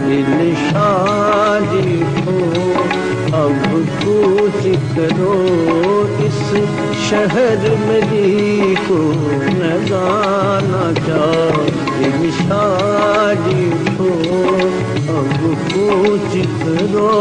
الشادی ہو اب کوچ کرو اس شہر میں دی کو نہ گانا چاہے شادی ہو اب کوچ کرو.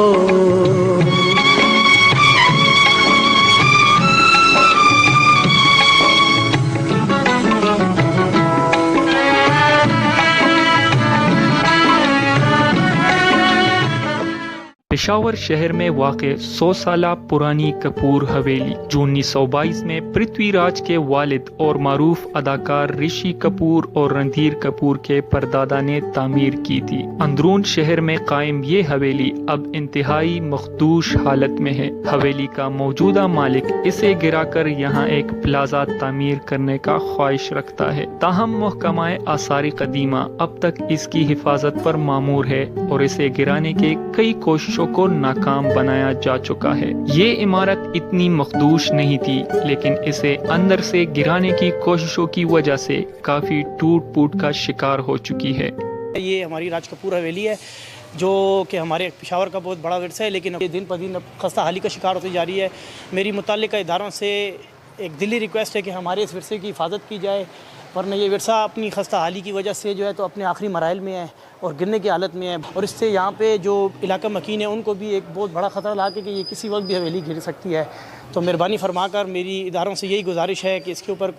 پشاور شہر میں واقع 100 سالہ پرانی کپور حویلی جو 1922 میں پرتھوی راج کے والد اور معروف اداکار رشی کپور اور رندھیر کپور کے پردادا نے تعمیر کی تھی. اندرون شہر میں قائم یہ حویلی اب انتہائی مخدوش حالت میں ہے. حویلی کا موجودہ مالک اسے گرا کر یہاں ایک پلازا تعمیر کرنے کا خواہش رکھتا ہے. تاہم محکمہ آثار قدیمہ اب تک اس کی حفاظت پر مامور ہے اور اسے گرانے کے کئی کوششوں کو ناکام بنایا جا چکا ہے. یہ عمارت اتنی مخدوش نہیں تھی لیکن اسے اندر سے گرانے کی کوششوں کی وجہ سے کافی ٹوٹ پوٹ کا شکار ہو چکی ہے. یہ ہماری راج کپور حویلی ہے جو کہ ہمارے پشاور کا بہت بڑا ورثہ ہے، لیکن یہ دن پر دن خستہ حالی کا شکار ہوتی جا رہی ہے. میری متعلقہ اداروں سے ایک دلی ریکویسٹ ہے کہ ہمارے اس ورثے کی حفاظت کی جائے، ورنہ یہ ورثہ اپنی خستہ حالی کی وجہ سے جو ہے تو اپنے آخری مراحل میں ہے اور گرنے کی حالت میں ہے. اور اس سے یہاں پہ جو علاقہ مکین ہے ان کو بھی ایک بہت بڑا خطرہ لاحق ہے کہ یہ کسی وقت بھی حویلی گر سکتی ہے. تو مہربانی فرما کر میری اداروں سے یہی گزارش ہے کہ اس کے اوپر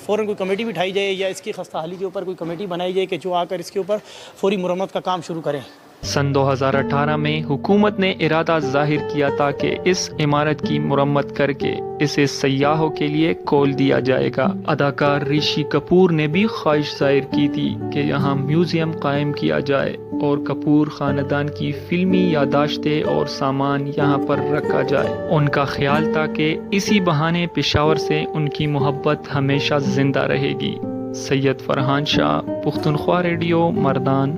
فوراً کوئی کمیٹی بٹھائی جائے یا اس کی خستہ حالی کے اوپر کوئی کمیٹی بنائی جائے کہ جو آ کر اس کے اوپر فوری مرمت کا کام شروع کریں. سن 2018 میں حکومت نے ارادہ ظاہر کیا تھا کہ اس عمارت کی مرمت کر کے اسے سیاحوں کے لیے کھول دیا جائے گا. اداکار رشی کپور نے بھی خواہش ظاہر کی تھی کہ یہاں میوزیم قائم کیا جائے اور کپور خاندان کی فلمی یادداشتیں اور سامان یہاں پر رکھا جائے. ان کا خیال تھا کہ اسی بہانے پشاور سے ان کی محبت ہمیشہ زندہ رہے گی. سید فرحان شاہ، پختونخوا ریڈیو، مردان.